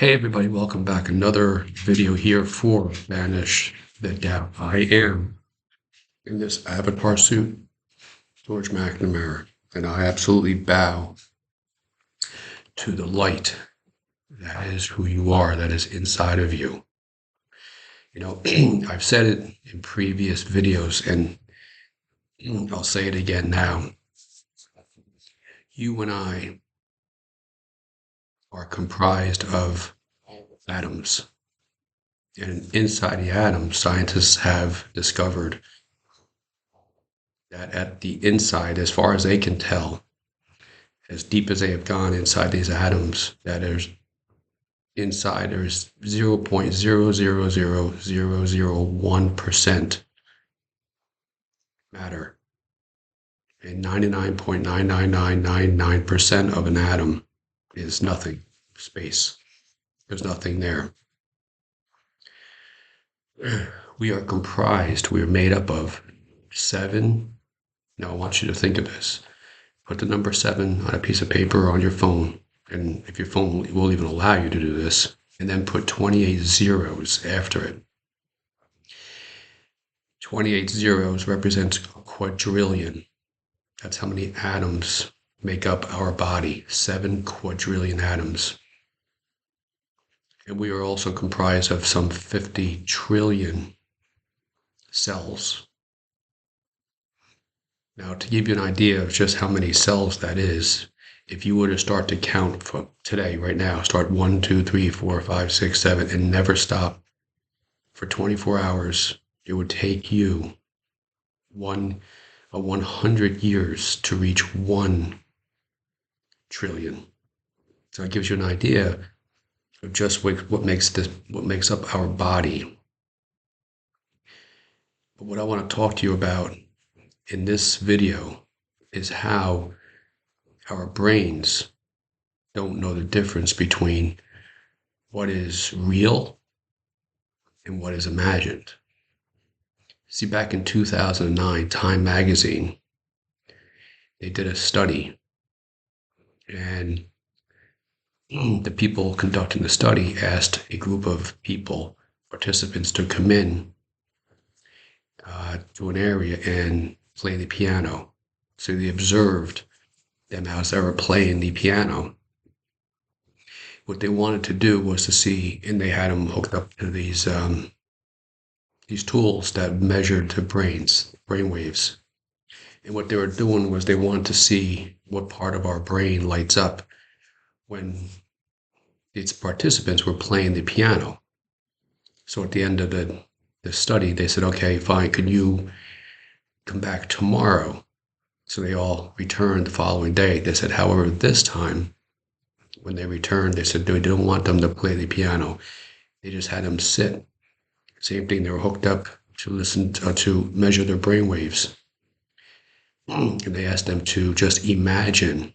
Hey everybody, welcome back. Another video here for Banish the Doubt. I am in this avatar suit, George McNamara, and I absolutely bow to the light that is who you are, that is inside of you. I've said it in previous videos, and I'll say it again now. You and I are comprised of atoms. And inside the atom, scientists have discovered that at the inside, as far as they can tell, as deep as they have gone inside these atoms, that there's 0.0000001% matter. And 99.99999% of an atom is nothing, space. There's nothing there. We are made up of seven. Now I want you to think of this. Put the number 7 on a piece of paper or on your phone, and if your phone will even allow you to do this, and then put 28 zeros after it. 28 zeros represents a quadrillion. That's how many atoms make up our body, 7 quadrillion atoms. And we are also comprised of some 50 trillion cells. Now, to give you an idea of just how many cells that is, if you were to start to count from today, right now, start 1, 2, 3, 4, 5, 6, 7, and never stop for 24 hours, it would take you 100 years to reach 1 trillion. So it gives you an idea of just what makes up our body. But what I want to talk to you about in this video is how our brains don't know the difference between what is real and what is imagined. See, back in 2009, Time magazine, they did a study, and the people conducting the study asked a group of participants, to come in to an area and play the piano. So they observed them as they were playing the piano. What they wanted to do was to see, and they had them hooked up to these tools that measured the brain waves. And what they were doing was they wanted to see what part of our brain lights up when its participants were playing the piano. So at the end of the study, they said, okay, fine, could you come back tomorrow? So they all returned the following day. They said, however, this time, when they returned, they said they didn't want them to play the piano. They just had them sit. Same thing, they were hooked up to listen to measure their brain waves. And they asked them to just imagine,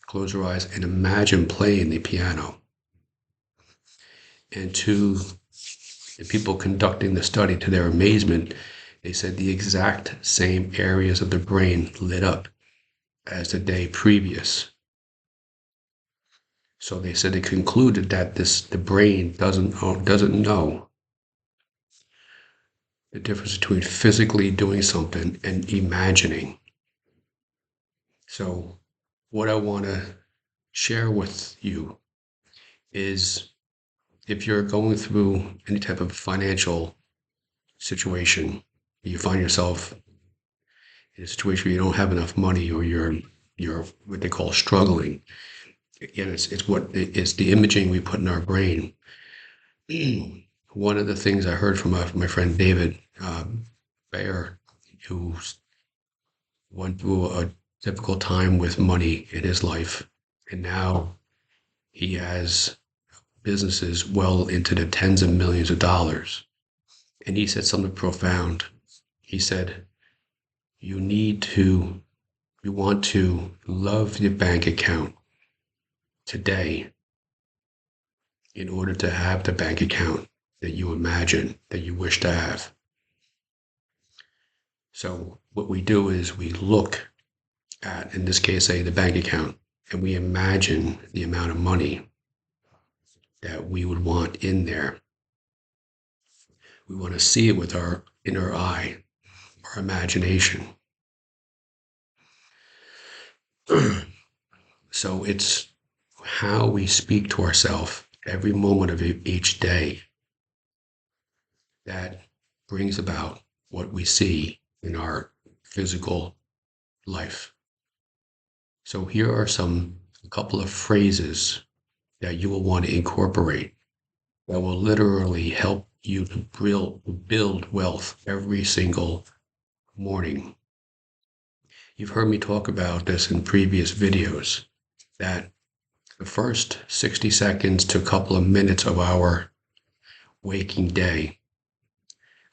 close your eyes and imagine playing the piano. And to the people conducting the study, to their amazement, they said the exact same areas of the brain lit up as the day previous. So they said they concluded that the brain doesn't know the difference between physically doing something and imagining. So what I want to share with you is, if you're going through any type of financial situation, you find yourself in a situation where you don't have enough money, or you're what they call struggling. Again, it's the imaging we put in our brain. One of the things I heard from my friend David Bayer, who went through a difficult time with money in his life, and now he has businesses well into the tens of millions of dollars. And he said something profound. He said, you want to love your bank account today in order to have the bank account that you imagine, that you wish to have. So what we do is we look at, in this case, say the bank account, and we imagine the amount of money. that we would want in there. We want to see it with our inner eye, our imagination. So it's how we speak to ourselves every moment of each day that brings about what we see in our physical life. So here are a couple of phrases that you will want to incorporate that will literally help you to build wealth every single morning. You've heard me talk about this in previous videos, that the first 60 seconds to a couple of minutes of our waking day,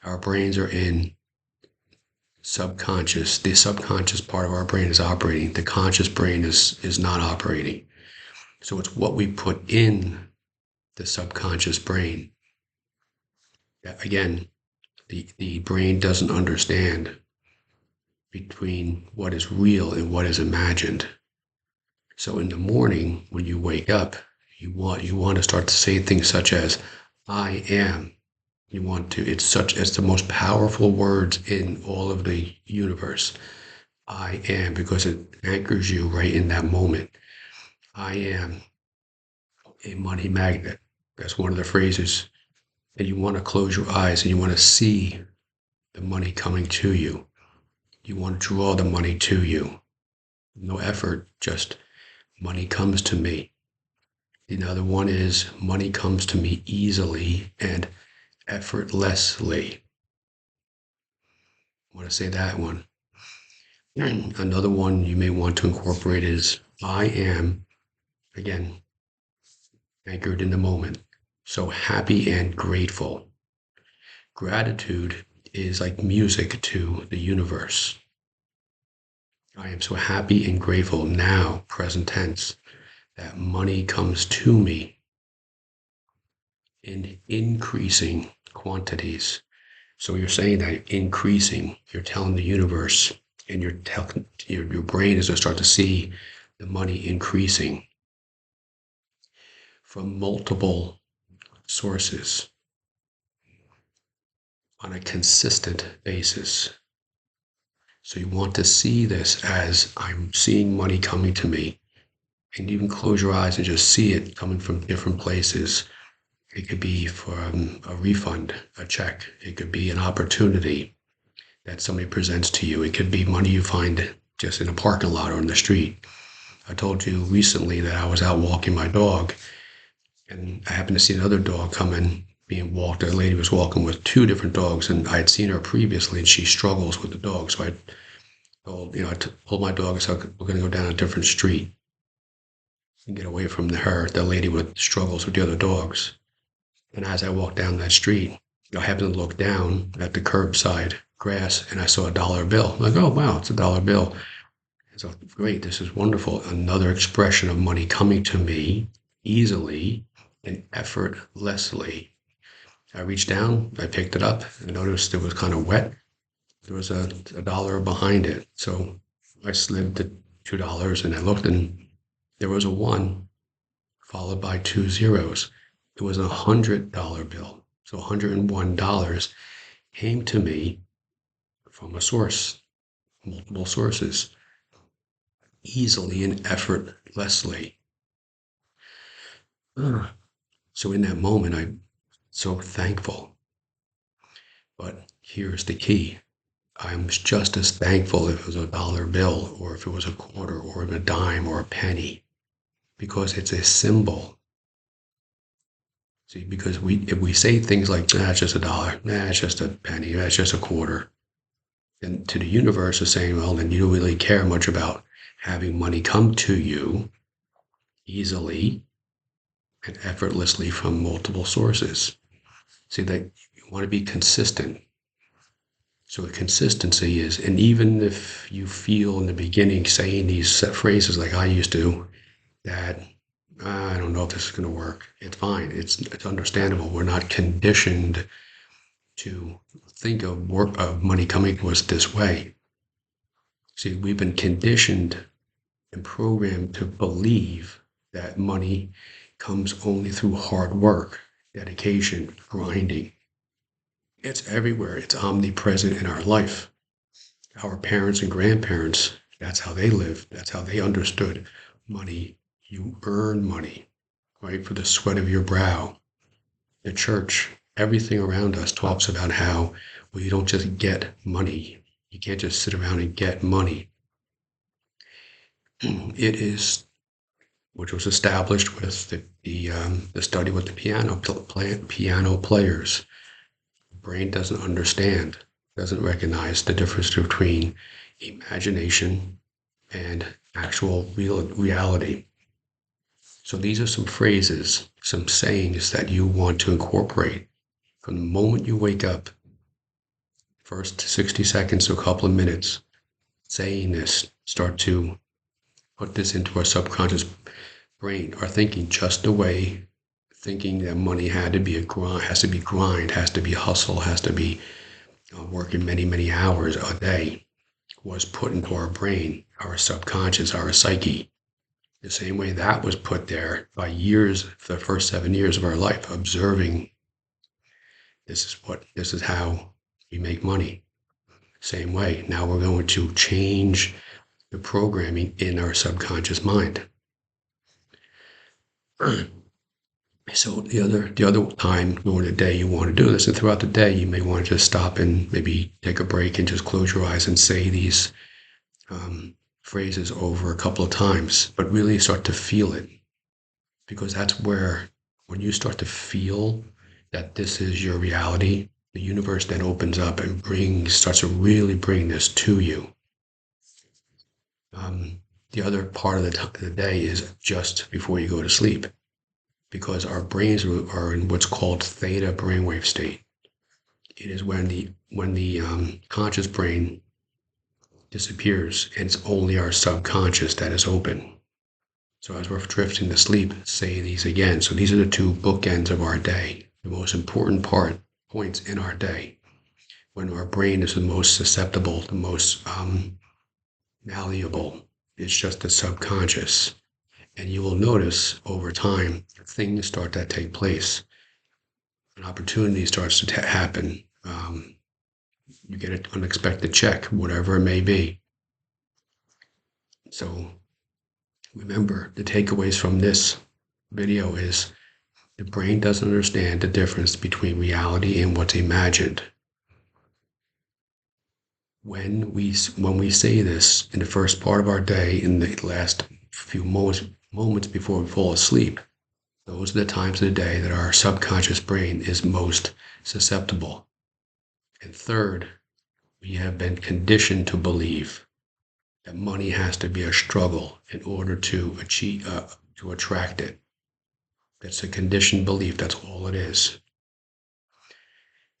our brains are in subconscious. The subconscious part of our brain is operating. The conscious brain is not operating. So it's what we put in the subconscious brain. Again, the brain doesn't understand between what is real and what is imagined. So in the morning, when you wake up, you want to start to say things such as, I am. It's the most powerful words in all of the universe. I am, because it anchors you right in that moment. I am a money magnet. That's one of the phrases. And you want to close your eyes and you want to see the money coming to you. You want to draw the money to you. No effort, just money comes to me. Another one is money comes to me easily and effortlessly. I want to say that one. Another one you may want to incorporate is I am, again, anchored in the moment. So happy and grateful. Gratitude is like music to the universe. I am so happy and grateful now, present tense, that money comes to me in increasing quantities. So you're saying that increasing, you're telling the universe, and your brain is going to start to see the money increasing from multiple sources on a consistent basis. So you want to see this as I'm seeing money coming to me. And you can close your eyes and just see it coming from different places. It could be from a refund, a check. It could be an opportunity that somebody presents to you. It could be money you find just in a parking lot or in the street. I told you recently that I was out walking my dog, and I happened to see another dog coming, being walked. A lady was walking with two different dogs, and I had seen her previously, and she struggles with the dog. So I told my dog, so we're going to go down a different street and get away from the lady with struggles with the other dogs. And as I walked down that street, I happened to look down at the curbside grass, and I saw a dollar bill. I'm like, oh, wow, it's a dollar bill. So great, this is wonderful. Another expression of money coming to me easily and effortlessly. I reached down, I picked it up, and noticed it was kind of wet. There was a dollar behind it. So I slid the $2 and I looked, and there was a one followed by two zeros. It was $100 bill. So $101 came to me from a source, multiple sources, easily and effortlessly. So in that moment, I'm so thankful. But here's the key. I'm just as thankful if it was a dollar bill or if it was a quarter or a dime or a penny, because it's a symbol. See, because if we say things like, it's just a dollar, it's just a penny, it's just a quarter, then to the universe is saying, well, then you don't really care much about having money come to you easily and effortlessly from multiple sources. See, that you want to be consistent. So the consistency is, and even if you feel in the beginning saying these set phrases like I used to, that I don't know if this is going to work. It's fine. It's understandable. We're not conditioned to think of money coming to us this way. See, we've been conditioned and programmed to believe that money comes only through hard work, dedication, grinding. It's everywhere. It's omnipresent in our life. Our parents and grandparents, that's how they lived. That's how they understood money. You earn money, right? For the sweat of your brow. The church, everything around us talks about how, well, you don't just get money. You can't just sit around and get money. It is, which was established with the study with the piano players. The brain doesn't understand, doesn't recognize the difference between imagination and actual reality. So these are some phrases, some sayings that you want to incorporate from the moment you wake up, first 60 seconds to a couple of minutes, saying this, start to put this into our subconscious brain, our thinking, just the way thinking that money had to be a grind, has to be grind, has to be hustle, has to be working many, many hours a day was put into our brain, our subconscious, our psyche. The same way that was put there by years, for the first 7 years of our life, observing this is how we make money. Same way. Now we're going to change the programming in our subconscious mind. So the other time during the day you want to do this, and throughout the day you may want to just stop and maybe take a break and just close your eyes and say these phrases over a couple of times, but really start to feel it, because that's where, when you start to feel that this is your reality, the universe then opens up and starts to really bring this to you. The other part of the day is just before you go to sleep, because our brains are in what's called theta brainwave state. It is when the conscious brain disappears, and it's only our subconscious that is open. So as we're drifting to sleep, say these again. So these are the two bookends of our day, the most important points in our day, when our brain is the most susceptible, the most malleable. It's just the subconscious. And you will notice over time, things start to take place. An opportunity starts to happen. You get an unexpected check, whatever it may be. So remember, the takeaways from this video is the brain doesn't understand the difference between reality and what's imagined. When we say this in the first part of our day, in the last few moments before we fall asleep, those are the times of the day that our subconscious brain is most susceptible. And third, we have been conditioned to believe that money has to be a struggle in order to attract it. That's a conditioned belief. That's all it is.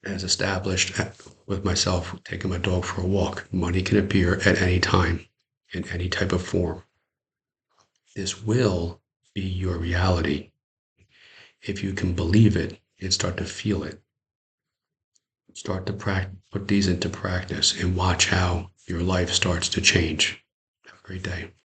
As established with myself taking my dog for a walk, money can appear at any time, in any type of form. This will be your reality if you can believe it and start to feel it. Start to put these into practice and watch how your life starts to change. Have a great day.